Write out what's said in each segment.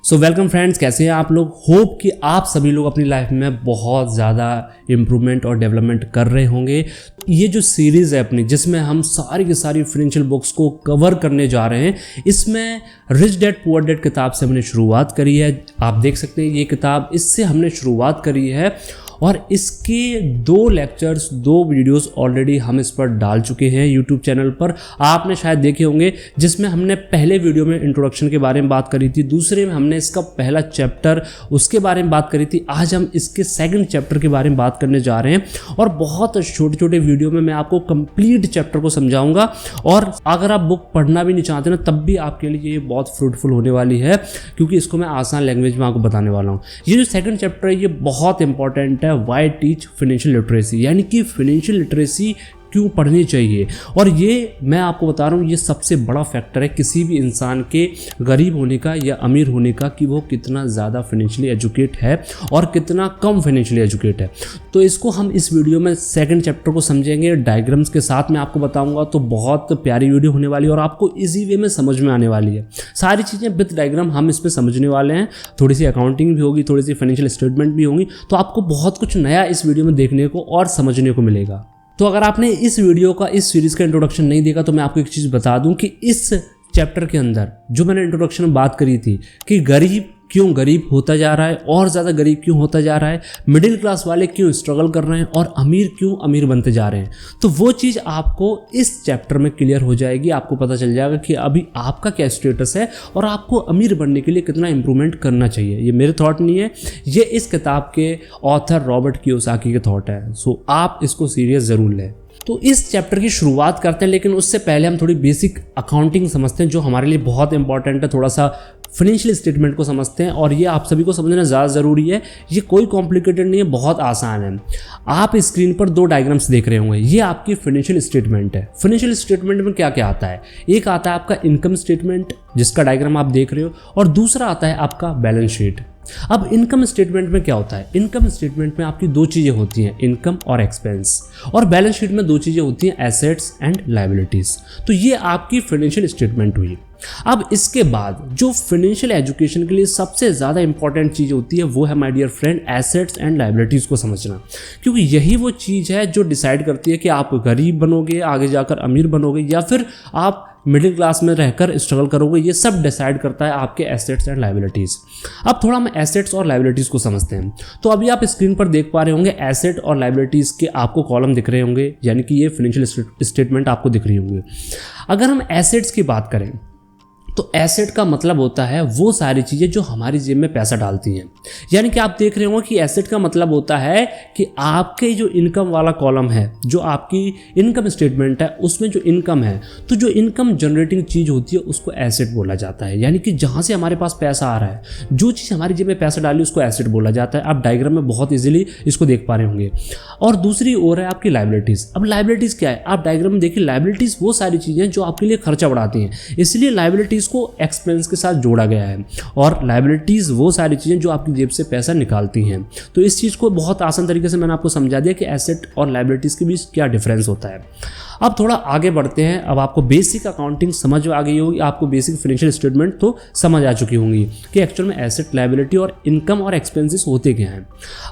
So welcome friends, कैसे हैं आप लोग। होप कि आप सभी लोग अपनी लाइफ में बहुत ज़्यादा इम्प्रूवमेंट और डेवलपमेंट कर रहे होंगे। ये जो सीरीज़ है अपनी, जिसमें हम सारी की सारी फाइनेंशियल बुक्स को कवर करने जा रहे हैं, इसमें रिच डैड पुअर डैड किताब से हमने शुरुआत करी है। आप देख सकते हैं ये किताब, इससे हमने शुरुआत करी है और इसके 2 लेक्चर्स 2 वीडियोस ऑलरेडी हम इस पर डाल चुके हैं यूट्यूब चैनल पर। आपने शायद देखे होंगे, जिसमें हमने पहले वीडियो में इंट्रोडक्शन के बारे में बात करी थी, दूसरे में हमने इसका पहला चैप्टर उसके बारे में बात करी थी। आज हम इसके सेकंड चैप्टर के बारे में बात करने जा रहे हैं और बहुत छोटे छोटे वीडियो में मैं आपको कंप्लीट चैप्टर को समझाऊंगा। और अगर आप बुक पढ़ना भी नहीं चाहते ना, तब भी आपके लिए ये बहुत फ्रूटफुल होने वाली है, क्योंकि इसको मैं आसान लैंग्वेज में आपको बताने वाला हूँ। ये जो सेकंड चैप्टर है ये बहुत इंपॉर्टेंट है। वाई टीच फाइनेंशियल लिटरेसी, यानी कि फाइनेंशियल लिटरेसी क्यों पढ़नी चाहिए। और ये मैं आपको बता रहा हूँ, ये सबसे बड़ा फैक्टर है किसी भी इंसान के गरीब होने का या अमीर होने का, कि वो कितना ज़्यादा फाइनेंशियली एजुकेट है और कितना कम फाइनेंशियली एजुकेट है। तो इसको हम इस वीडियो में सेकंड चैप्टर को समझेंगे, डायग्राम्स के साथ मैं आपको बताऊंगा। तो बहुत प्यारी वीडियो होने वाली है और आपको इजी वे में समझ में आने वाली है। सारी चीज़ें विद डायग्राम हम इस पर समझने वाले हैं। थोड़ी सी अकाउंटिंग भी होगी, थोड़ी सी फाइनेंशियल स्टेटमेंट भी होंगी। तो आपको बहुत कुछ नया इस वीडियो में देखने को और समझने को मिलेगा। तो अगर आपने इस वीडियो का, इस सीरीज़ का इंट्रोडक्शन नहीं देखा, तो मैं आपको एक चीज़ बता दूं कि इस चैप्टर के अंदर जो मैंने इंट्रोडक्शन में बात करी थी कि गरीब क्यों गरीब होता जा रहा है और ज़्यादा गरीब क्यों होता जा रहा है, मिडिल क्लास वाले क्यों स्ट्रगल कर रहे हैं और अमीर क्यों अमीर बनते जा रहे हैं, तो वो चीज़ आपको इस चैप्टर में क्लियर हो जाएगी। आपको पता चल जाएगा कि अभी आपका क्या स्टेटस है और आपको अमीर बनने के लिए कितना इंप्रूवमेंट करना चाहिए। ये मेरे थॉट नहीं है, ये इस किताब के ऑथर रॉबर्ट कियोसाकी के थॉट है। सो आप इसको सीरियस ज़रूर लें। तो इस चैप्टर की शुरुआत करते हैं, लेकिन उससे पहले हम थोड़ी बेसिक अकाउंटिंग समझते हैं, जो हमारे लिए बहुत इंपॉर्टेंट है। थोड़ा सा फाइनेंशियल स्टेटमेंट को समझते हैं और ये आप सभी को समझना ज़्यादा ज़रूरी है। ये कोई कॉम्प्लिकेटेड नहीं है, बहुत आसान है। आप स्क्रीन पर 2 डायग्राम्स देख रहे होंगे, ये आपकी फाइनेंशियल स्टेटमेंट है। फाइनेंशियल स्टेटमेंट में क्या क्या आता है, एक आता है आपका इनकम स्टेटमेंट, जिसका डायग्राम आप देख रहे हो, और दूसरा आता है आपका बैलेंस शीट। अब इनकम स्टेटमेंट में क्या होता है, इनकम स्टेटमेंट में आपकी 2 चीज़ें होती हैं, इनकम और एक्सपेंस। और बैलेंस शीट में 2 चीज़ें होती हैं, एसेट्स एंड लायबिलिटीज़। तो ये आपकी फाइनेंशियल स्टेटमेंट हुई। अब इसके बाद जो फाइनेंशियल एजुकेशन के लिए सबसे ज़्यादा इंपॉर्टेंट चीज़ होती है, वो है my dear friend assets and liabilities को समझना। क्योंकि यही वो चीज़ है जो डिसाइड करती है कि आप गरीब बनोगे, आगे जाकर अमीर बनोगे, या फिर आप मिडिल क्लास में रहकर स्ट्रगल करोगे। ये सब डिसाइड करता है आपके एसेट्स एंड लायबिलिटीज़। अब थोड़ा हम एसेट्स और लायबिलिटीज़ को समझते हैं। तो अभी आप स्क्रीन पर देख पा रहे होंगे, एसेट और लायबिलिटीज़ के आपको कॉलम दिख रहे होंगे, यानी कि ये फाइनेंशियल स्टेटमेंट आपको दिख रही होंगी। अगर हम एसेट्स की बात करें, तो एसेट का मतलब होता है वो सारी चीज़ें जो हमारी जेब में पैसा डालती हैं। यानी कि आप देख रहे होंगे कि एसेट का मतलब होता है कि आपके जो इनकम वाला कॉलम है, जो आपकी इनकम स्टेटमेंट है, उसमें जो इनकम है, तो जो इनकम जनरेटिंग चीज़ होती है उसको एसेट बोला जाता है। यानी कि जहाँ से हमारे पास पैसा आ रहा है, जो चीज़ हमारी जेब में पैसा डाली उसको एसेट बोला जाता है। आप डायग्राम में बहुत ईजिली इसको देख पा रहे होंगे। और दूसरी ओर है आपकी लायबिलिटीज़। अब लायबिलिटीज़ क्या है, आप डायग्राम में देखिए, लायबिलिटीज़ वो सारी चीज़ें जो आपके लिए खर्चा बढ़ाती हैं, इसलिए लायबिलिटीज़ को एक्सपेंस के साथ जोड़ा गया है। और लायबिलिटीज़ वो सारी चीज़ें जो आपकी जेब से पैसा निकालती हैं। तो इस चीज़ को बहुत आसान तरीके से मैंने आपको समझा दिया कि एसेट और लायबिलिटीज़ के बीच क्या डिफरेंस होता है। अब थोड़ा आगे बढ़ते हैं। अब आपको बेसिक अकाउंटिंग समझ आ गई होगी, आपको बेसिक फाइनेंशियल स्टेटमेंट तो समझ आ चुकी होंगी कि एक्चुअल में एसेट, लायबिलिटी और इनकम और एक्सपेंसेस होते क्या हैं।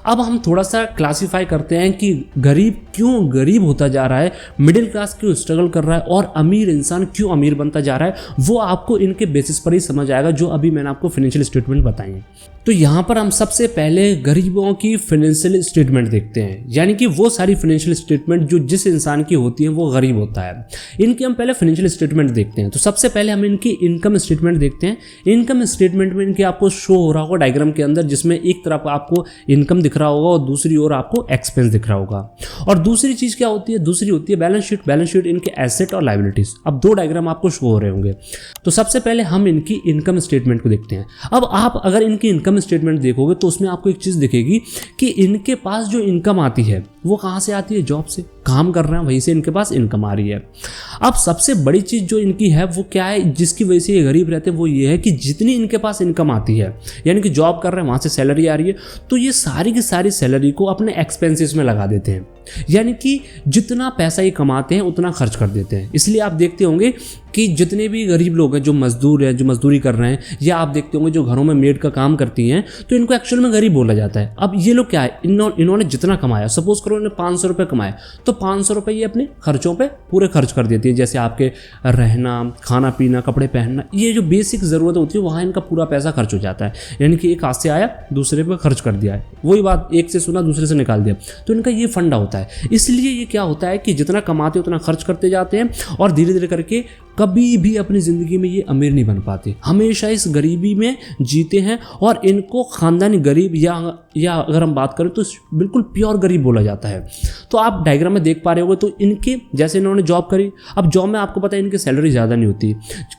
अब हम थोड़ा सा क्लासीफाई करते हैं कि गरीब क्यों गरीब होता जा रहा है, मिडिल क्लास क्यों स्ट्रगल कर रहा है और अमीर इंसान क्यों अमीर बनता जा रहा है। वो आपको इनके बेसिस पर ही समझ आएगा, जो अभी मैंने आपको फाइनेंशियल स्टेटमेंट बताई है। तो यहाँ पर हम सबसे पहले गरीबों की फाइनेंशियल स्टेटमेंट देखते हैं, यानी कि वो सारी फाइनेंशियल स्टेटमेंट जो जिस इंसान की होती है वो गरीब होता है। इनकी हम पहले फाइनेंशियल स्टेटमेंट देखते हैं। तो सबसे पहले हम इनकी इनकम स्टेटमेंट देखते हैं। इनकम स्टेटमेंट में इनके आपको शो हो रहा होगा डायग्राम के अंदर, जिसमें एक तरफ आपको इनकम दिख रहा होगा और दूसरी ओर आपको एक्सपेंस दिख रहा होगा। और दूसरी चीज़ क्या होती है, दूसरी होती है बैलेंस शीट। बैलेंस शीट इनके एसेट और लायबिलिटीज़। अब 2 डायग्राम आपको शो हो रहे होंगे। तो सबसे पहले हम इनकी इनकम स्टेटमेंट को देखते हैं। अब आप अगर इनकी इनकम स्टेटमेंट देखोगे तो उसमें आपको एक चीज़ दिखेगी कि इनके पास जो इनकम आती है वो कहाँ से आती है, जॉब से, काम कर रहे हैं वहीं से इनके पास इनकम आ रही है। अब सबसे बड़ी चीज़ जो इनकी है वो क्या है, जिसकी वजह से ये गरीब रहते हैं, वो ये है कि जितनी इनके पास इनकम आती है, यानी कि जॉब कर रहे हैं वहाँ से सैलरी आ रही है, तो ये सारी की सारी सैलरी को अपने एक्सपेंसेस में लगा देते हैं। यानी कि जितना पैसा ये कमाते हैं उतना खर्च कर देते हैं। इसलिए आप देखते होंगे कि जितने भी गरीब लोग हैं जो मजदूर हैं, जो मजदूरी कर रहे हैं, या आप देखते होंगे जो घरों में मेड का काम करती हैं, तो इनको एक्चुअल में गरीब बोला जाता है। अब ये लोग क्या है, इन्होंने जितना कमाया, सपोज करो इन्होंने 500 रुपये कमाए, तो 500 रुपये ये अपने खर्चों पे पूरे खर्च कर देती है। जैसे आपके रहना, खाना पीना, कपड़े पहनना, ये जो बेसिक ज़रूरत होती है वहाँ इनका पूरा पैसा खर्च हो जाता है। यानी कि एक हाथ से आया दूसरे पे खर्च कर दिया है, वही बात एक से सुना दूसरे से निकाल दिया, तो इनका ये फंडा होता है। इसलिए ये क्या होता है कि जितना कमाते उतना खर्च करते जाते हैं और धीरे धीरे करके कभी भी अपनी ज़िंदगी में ये अमीर नहीं बन पाते, हमेशा इस गरीबी में जीते हैं। और इनको ख़ानदानी गरीब या अगर हम बात करें तो बिल्कुल प्योर गरीब बोला जाता है। तो आप डायग्राम में देख पा रहे होंगे, तो इनके जैसे इन्होंने जॉब करी, अब जॉब में आपको पता है इनकी सैलरी ज़्यादा नहीं होती,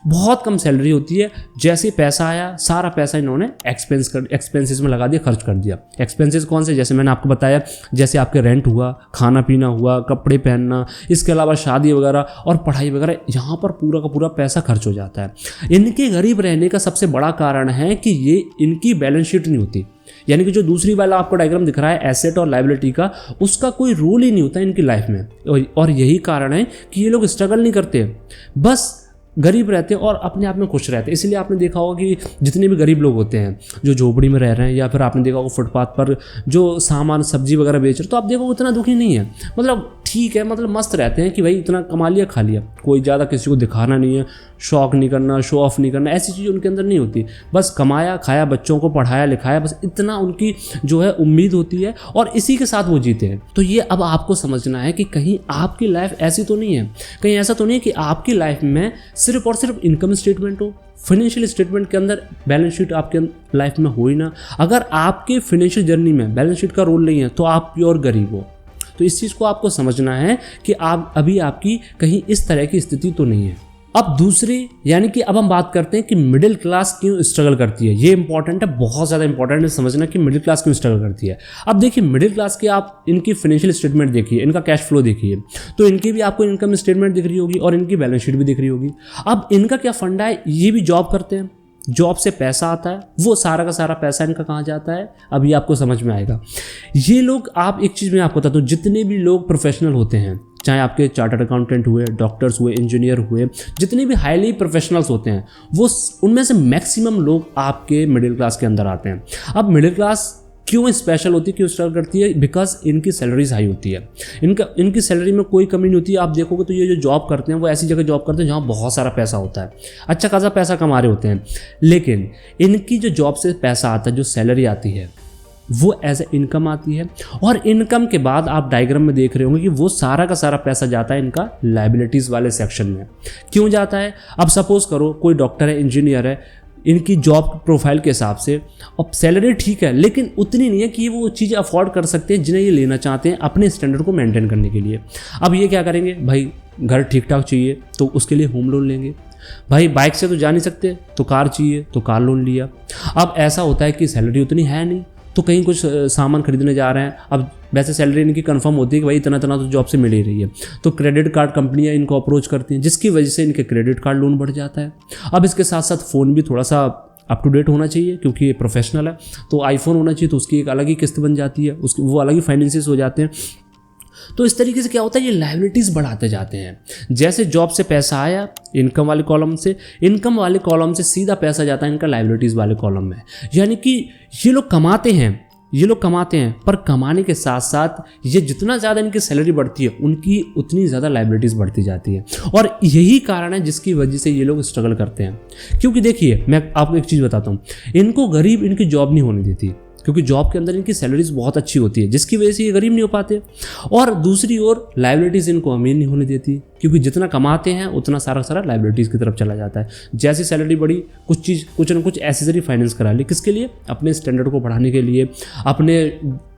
बहुत कम सैलरी होती है। जैसे पैसा आया सारा पैसा इन्होंने एक्सपेंसेस में लगा दिया, खर्च कर दिया। एक्सपेंसेस कौन से, जैसे मैंने आपको बताया, जैसे आपके रेंट हुआ, खाना पीना हुआ, कपड़े पहनना, इसके अलावा शादी वगैरह और पढ़ाई वगैरह, यहाँ पर पूरा का पूरा पैसा खर्च हो जाता है। इनके गरीब रहने का सबसे बड़ा कारण है कि ये इनकी बैलेंस शीट नहीं होती। यानी कि जो दूसरी वाला आपको डायग्राम दिख रहा है एसेट और लायबिलिटी का, उसका कोई रोल ही नहीं होता इनकी लाइफ में। और यही कारण है कि ये लोग स्ट्रगल नहीं करते, बस गरीब रहते हैं और अपने आप में खुश रहते हैं। इसलिए आपने देखा होगा कि जितने भी गरीब लोग होते हैं जो झोपड़ी में रह रहे हैं, या फिर आपने देखा होगा फुटपाथ पर जो सामान सब्जी वगैरह बेच रहे, तो आप देखो उतना दुखी नहीं है, मतलब ठीक है, मतलब मस्त रहते हैं कि भाई इतना कमा लिया खा लिया, कोई ज़्यादा किसी को दिखाना नहीं है, शौक नहीं करना, शो ऑफ नहीं करना, ऐसी चीज़ उनके अंदर नहीं होती। बस कमाया खाया, बच्चों को पढ़ाया लिखाया, बस इतना उनकी जो है उम्मीद होती है और इसी के साथ वो जीते हैं। तो ये अब आपको समझना है कि कहीं आपकी लाइफ ऐसी तो नहीं है, कहीं ऐसा तो नहीं है कि आपकी लाइफ में सिर्फ और सिर्फ इनकम स्टेटमेंट हो, फाइनेंशियल स्टेटमेंट के अंदर बैलेंस शीट आपके लाइफ में हो ही ना। अगर आपके फाइनेंशियल जर्नी में बैलेंस शीट का रोल नहीं है तो आप प्योर गरीब हो। तो इस चीज़ को आपको समझना है कि आप अभी आपकी कहीं इस तरह की स्थिति तो नहीं है। अब दूसरी, यानी कि अब हम बात करते हैं कि मिडिल क्लास क्यों स्ट्रगल करती है। ये इंपॉर्टेंट है, बहुत ज़्यादा इंपॉर्टेंट है समझना कि मिडिल क्लास क्यों स्ट्रगल करती है। अब देखिए मिडिल क्लास की आप इनकी फाइनेंशियल स्टेटमेंट देखिए, इनका कैश फ्लो देखिए, तो इनकी भी आपको इनकम स्टेटमेंट दिख रही होगी और इनकी बैलेंस शीट भी दिख रही होगी। अब इनका क्या फंडा है, ये भी जॉब करते हैं, जॉब से पैसा आता है, वो सारा का सारा पैसा इनका कहाँ जाता है, अभी आपको समझ में आएगा। ये लोग, आप एक चीज़ मैं आपको बताता हूँ, जितने भी लोग प्रोफेशनल होते हैं, चाहे आपके चार्टर्ड अकाउंटेंट हुए, डॉक्टर्स हुए, इंजीनियर हुए, जितने भी हाईली प्रोफेशनल्स होते हैं, वो उनमें से मैक्सिमम लोग आपके मिडिल क्लास के अंदर आते हैं। अब मिडिल क्लास क्यों स्पेशल होती है, क्यों स्ट्रगल करती है, बिकॉज इनकी सैलरीज हाई होती है, इनकी सैलरी में कोई कमी नहीं होती है। आप देखोगे तो ये जो जॉब करते हैं वो ऐसी जगह जॉब करते हैं जहाँ बहुत सारा पैसा होता है, अच्छा खासा पैसा कमा रहे होते हैं, लेकिन इनकी जो जॉब से पैसा आता है, जो सैलरी आती है, वो एज ए इनकम आती है। और इनकम के बाद आप डायग्राम में देख रहे होंगे कि वो सारा का सारा पैसा जाता है इनका लायबिलिटीज़ वाले सेक्शन में। क्यों जाता है, अब सपोज करो कोई डॉक्टर है, इंजीनियर है, इनकी जॉब प्रोफाइल के हिसाब से अब सैलरी ठीक है, लेकिन उतनी नहीं है कि वो चीज़ें अफोर्ड कर सकते हैं जिन्हें ये लेना चाहते हैं अपने स्टैंडर्ड को मेंटेन करने के लिए। अब ये क्या करेंगे, भाई घर ठीक ठाक चाहिए तो उसके लिए होम लोन लेंगे, भाई बाइक से तो जा नहीं सकते तो कार चाहिए तो कार लोन लिया। अब ऐसा होता है कि सैलरी उतनी है नहीं तो कहीं कुछ सामान खरीदने जा रहे हैं, अब वैसे सैलरी इनकी कंफर्म होती है कि भाई इतना इतना तो जॉब से मिल ही रही है, तो क्रेडिट कार्ड कंपनियां इनको अप्रोच करती हैं, जिसकी वजह से इनके क्रेडिट कार्ड लोन बढ़ जाता है। अब इसके साथ साथ फ़ोन भी थोड़ा सा अप टू डेट होना चाहिए क्योंकि ये प्रोफेशनल है, तो आईफोन होना चाहिए, तो उसकी एक अलग ही किस्त बन जाती है, उसकी वो अलग ही फाइनेंसेस हो जाते हैं। तो इस तरीके से क्या होता है, ये लायबिलिटीज़ बढ़ाते जाते हैं। जैसे जॉब से पैसा आया इनकम वाले कॉलम से, इनकम वाले कॉलम से सीधा पैसा जाता है इनका लायबिलिटीज़ वाले कॉलम में। यानी कि ये लोग कमाते हैं, पर कमाने के साथ साथ ये जितना ज़्यादा इनकी सैलरी बढ़ती है उनकी उतनी ज़्यादा लायबिलिटीज़ बढ़ती जाती है। और यही कारण है जिसकी वजह से ये लोग स्ट्रगल करते हैं। क्योंकि देखिए मैं आपको एक चीज़ बताता हूँ, इनको गरीब इनकी जॉब नहीं होने देती, क्योंकि जॉब के अंदर इनकी सैलरीज बहुत अच्छी होती है, जिसकी वजह से ये गरीब नहीं हो पाते। और दूसरी ओर लायबिलिटीज़ इनको अमीर नहीं होने देती, क्योंकि जितना कमाते हैं उतना सारा सारा लायबिलिटीज़ की तरफ चला जाता है। जैसी सैलरी बढ़ी, कुछ ना कुछ एसेसरी फाइनेंस करा ली, किसके लिए, अपने स्टैंडर्ड को बढ़ाने के लिए, अपने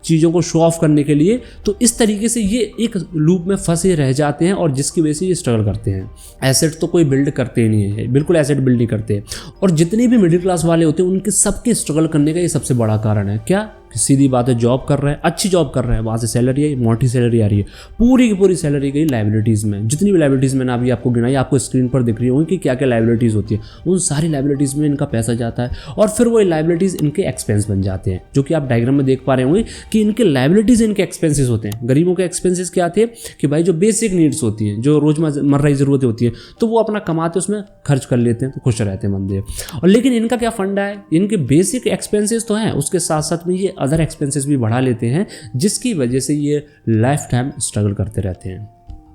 चीज़ों को शो ऑफ करने के लिए। तो इस तरीके से ये एक लूप में फंसे रह जाते हैं और जिसकी वजह से ये स्ट्रगल करते हैं। एसेट तो कोई बिल्ड करते ही नहीं है, बिल्कुल एसेट बिल्ड नहीं करते। और जितने भी मिडिल क्लास वाले होते हैं उनके सबके स्ट्रगल करने का ये सबसे बड़ा कारण है क्या, सीधी बात है, जॉब कर रहे हैं, अच्छी जॉब कर रहे हैं, वहाँ से सैलरी आई, मोटी सैलरी आ रही है, पूरी की पूरी सैलरी गई लाइबिलिटीज़ में। जितनी भी लाइबिलिटीज़ मैंने अभी आपको गिनाई, आपको स्क्रीन पर दिख रही होंगी कि क्या क्या लाइबिलिटीज़ होती है, उन सारी लाइबिलिटीज़ में इनका पैसा जाता है और फिर वो लाइबिलिटीज़ इनके एक्सपेंस बन जाते हैं, जो कि आप डायग्राम में देख पा रहे होंगे कि इनके लाइबिलिटीज़ इनके एक्सपेंसेस होते हैं। गरीबों के एक्सपेंसेस क्या थे कि भाई जो बेसिक नीड्स होती हैं, जो रोजमर्रा की ज़रूरतें होती हैं, तो वो अपना कमाते उसमें खर्च कर लेते हैं, तो खुश रहते हैं बंदे। और लेकिन इनका क्या फंडा है, इनके बेसिक एक्सपेंसेस तो हैं, उसके साथ साथ में ये अदर एक्सपेंसेस भी बढ़ा लेते हैं, जिसकी वजह से ये लाइफ टाइम स्ट्रगल करते रहते हैं।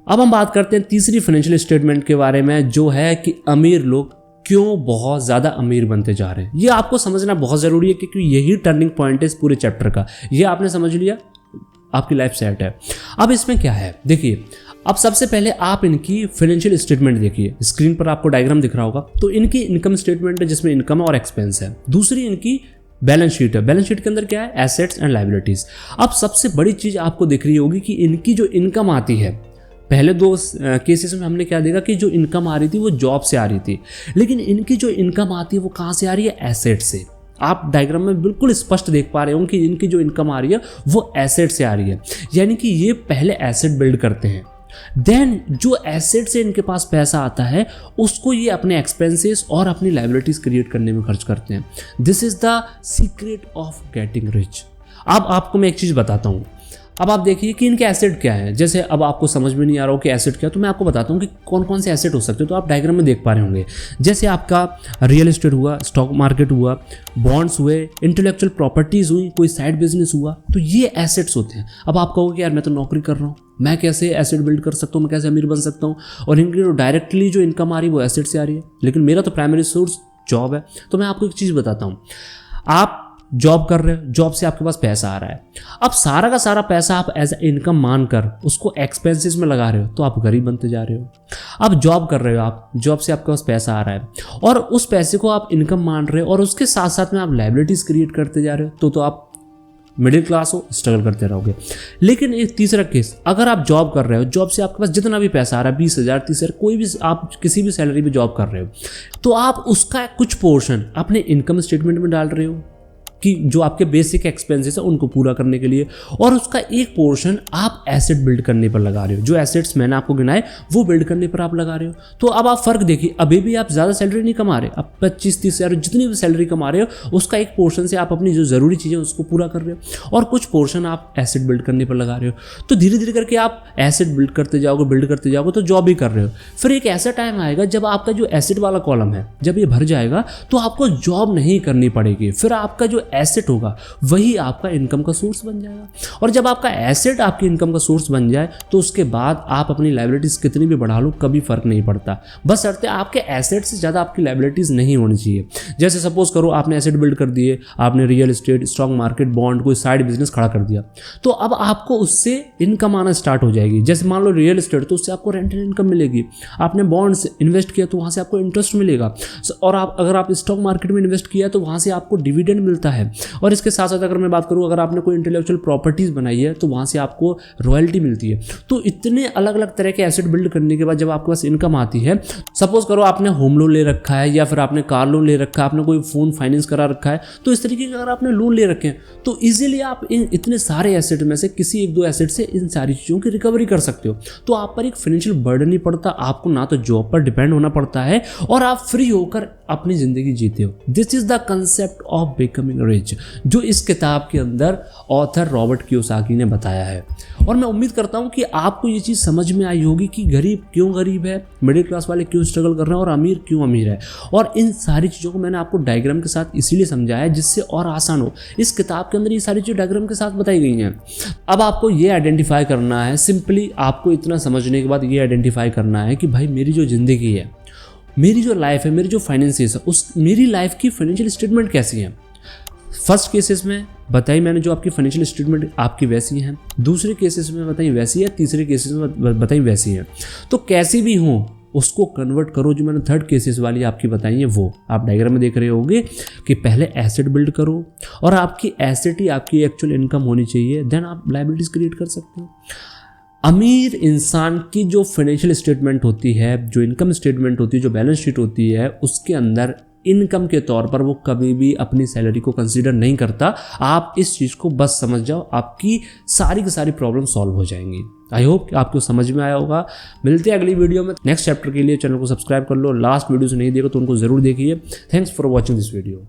अब हम बात करते हैं तीसरी फाइनेंशियल स्टेटमेंट के बारे में, जो है कि अमीर लोग क्यों बहुत ज़्यादा अमीर बनते जा रहे हैं। ये आपको समझना बहुत ज़रूरी है, क्योंकि यही टर्निंग पॉइंट है इस पूरे चैप्टर का। ये आपने समझ लिया, आपकी लाइफ सेट है। अब इसमें क्या है, देखिए, अब सबसे पहले आप इनकी फाइनेंशियल स्टेटमेंट देखिए, स्क्रीन पर आपको डायग्राम दिख रहा होगा। तो इनकी इनकम स्टेटमेंट है, जिसमें इनकम और एक्सपेंस है। दूसरी इनकी बैलेंस शीट है। बैलेंस शीट के अंदर क्या है, एसेट्स एंड लायबिलिटीज। अब सबसे बड़ी चीज़ आपको दिख रही होगी कि इनकी जो इनकम आती है, पहले दो केसेस में हमने क्या देखा कि जो इनकम आ रही थी वो जॉब से आ रही थी, लेकिन इनकी जो इनकम आती है वो कहाँ से आ रही है, एसेट से। आप डायग्राम में बिल्कुल स्पष्ट देख पा रहे हो कि इनकी जो इनकम आ रही है वो एसेट से आ रही है, यानी कि ये पहले एसेट बिल्ड करते हैं, देन जो एसेट से इनके पास पैसा आता है उसको ये अपने एक्सपेंसेस और अपनी लायबिलिटीज क्रिएट करने में खर्च करते हैं। This is the secret of getting rich. अब आपको मैं एक चीज़ बताता हूँ। अब आप देखिए कि इनके एसेट क्या है। जैसे अब आपको समझ में नहीं आ रहा हो कि एसेट क्या है, तो मैं आपको बताता हूँ कि कौन कौन से एसेट हो सकते हैं। तो आप डायग्राम में देख पा रहे होंगे, जैसे आपका रियल एस्टेट हुआ, स्टॉक मार्केट हुआ, बॉन्ड्स हुए, इंटेलेक्चुअल प्रॉपर्टीज़ हुई, कोई साइड बिजनेस हुआ, तो ये एसेट्स होते हैं। अब आप कहोगे यार मैं तो नौकरी कर रहा हूँ, मैं कैसे एसेट बिल्ड कर सकता हूँ, मैं कैसे अमीर बन सकता हूँ, और इनकी डायरेक्टली जो इनकम आ रही है वो एसेट से आ रही है, लेकिन मेरा तो प्राइमरी सोर्स जॉब है। तो मैं आपको एक चीज़ बताता हूँ, आप जॉब कर रहे हो, जॉब से आपके पास पैसा आ रहा है। अब सारा का सारा पैसा आप एज इनकम मानकर उसको एक्सपेंसेस में लगा रहे हो, तो आप गरीब बनते जा रहे हो। अब जॉब कर रहे हो, आप जॉब से आपके पास पैसा आ रहा है और उस पैसे को आप इनकम मान रहे हो और उसके साथ साथ में आप लायबिलिटीज क्रिएट करते जा रहे हो, तो आप मिडिल क्लास हो, स्ट्रगल करते रहोगे। लेकिन एक तीसरा केस, अगर आप जॉब कर रहे हो, जॉब से आपके पास जितना भी पैसा आ रहा है, 20,000 30,000, कोई भी आप किसी भी सैलरी पे जॉब कर रहे हो, तो आप उसका कुछ पोर्शन अपने इनकम स्टेटमेंट में डाल रहे हो कि जो आपके बेसिक एक्सपेंसेस है उनको पूरा करने के लिए, और उसका एक पोर्शन आप एसेट बिल्ड करने पर लगा रहे हो। जो एसेट्स मैंने आपको गिनाए वो बिल्ड करने पर आप लगा रहे हो। तो अब आप फर्क देखिए, अभी भी आप ज़्यादा सैलरी नहीं कमा रहे, अब 25-30,000 जितनी भी सैलरी कमा रहे हो उसका एक पोर्शन से आप अपनी जो ज़रूरी चीज़ें उसको पूरा कर रहे हो, और कुछ पोर्शन आप एसेट बिल्ड करने पर लगा रहे हो। तो धीरे धीरे करके आप एसेट बिल्ड करते जाओगे, तो जॉब भी कर रहे हो। फिर एक ऐसा टाइम आएगा जब आपका जो एसेट वाला कॉलम है जब ये भर जाएगा, तो आपको जॉब नहीं करनी पड़ेगी। फिर आपका जो एसेट होगा वही आपका इनकम का सोर्स बन जाएगा, और जब आपका एसेट आपकी इनकम का सोर्स बन जाए तो उसके बाद आप अपनी लायबिलिटीज कितनी भी बढ़ा लो, कभी फर्क नहीं पड़ता। बस शर्त है आपके एसेट से ज़्यादा आपकी लायबिलिटीज नहीं होनी चाहिए। जैसे सपोज करो आपने एसेट बिल्ड कर दिए, आपने real estate, stock market, bond, कोई साइड बिजनेस खड़ा कर दिया, तो अब आपको उससे इनकम आना स्टार्ट हो जाएगी। जैसे मान लो रियल एस्टेट, तो उससे आपको रेंटल इनकम मिलेगी। आपने बॉन्ड्स इन्वेस्ट किया तो वहाँ से आपको इंटरेस्ट मिलेगा, और अगर आप स्टॉक मार्केट में इन्वेस्ट किया तो वहाँ से आपको डिविडेंड मिलता है। और इसके साथ साथ अगर मैं बात करूँ, अगर आपने कोई इंटेलेक्चुअल प्रॉपर्टीज बनाई है तो वहाँ से आपको रॉयल्टी मिलती है। तो इतने अलग अलग तरह के एसेट बिल्ड करने के बाद जब आपके पास इनकम आती है, सपोज करो आपने होम लोन ले रखा है या फिर आपने कार लोन ले रखा है, आपने कोई फ़ोन फाइनेंस करा रखा है, तो इस तरीके के अगर आपने लोन ले रखे हैं तो ईजिली आप इन इतने सारे एसेट में से किसी एक दो एसेट से इन सारी चीज़ों की रिकवरी कर सकते हो। तो आप पर एक फाइनेंशियल बर्डन नहीं पड़ता, आपको ना तो जॉब पर डिपेंड होना पड़ता है, और आप फ्री होकर अपनी ज़िंदगी जीते हो। This is the concept of becoming rich, जो इस किताब के अंदर ऑथर रॉबर्ट कियोसाकी ने बताया है। और मैं उम्मीद करता हूँ कि आपको ये चीज़ समझ में आई होगी कि गरीब क्यों गरीब है, मिडिल क्लास वाले क्यों स्ट्रगल कर रहे हैं, और अमीर क्यों अमीर है। और इन सारी चीज़ों को मैंने आपको डायग्राम के साथ इसीलिए समझाया है जिससे और आसान हो। इस किताब के अंदर ये सारी चीज़ डायग्राम के साथ बताई गई हैं। अब आपको ये आइडेंटिफाई करना है, सिंपली आपको इतना समझने के बाद ये आइडेंटिफाई करना है कि भाई मेरी जो ज़िंदगी है, मेरी जो लाइफ है, मेरी जो फाइनेंसिस है, उस मेरी लाइफ की फाइनेंशियल स्टेटमेंट कैसी है। फर्स्ट केसेस में बताई मैंने जो आपकी फाइनेंशियल स्टेटमेंट आपकी वैसी है, दूसरे केसेस में बताई वैसी है, तीसरे केसेस में बताई वैसी है। तो कैसी भी हो उसको कन्वर्ट करो, जो मैंने थर्ड केसेस वाली आपकी बताई है वो आप डायग्राम में देख रहे होगे कि पहले एसेट बिल्ड करो, और आपकी एसेट ही आपकी एक्चुअल इनकम होनी चाहिए, देन आप लायबिलिटीज क्रिएट कर सकते हो। अमीर इंसान की जो फाइनेंशियल स्टेटमेंट होती है, जो इनकम स्टेटमेंट होती है, जो बैलेंस शीट होती है, उसके अंदर इनकम के तौर पर वो कभी भी अपनी सैलरी को कंसीडर नहीं करता। आप इस चीज़ को बस समझ जाओ, आपकी सारी की सारी प्रॉब्लम सॉल्व हो जाएंगी। आई होप कि आपको समझ में आया होगा। मिलते हैं अगली वीडियो में नेक्स्ट चैप्टर के लिए। चैनल को सब्सक्राइब कर लो, लास्ट वीडियो से नहीं देखो तो उनको जरूर देखिए। Thanks for watching this video.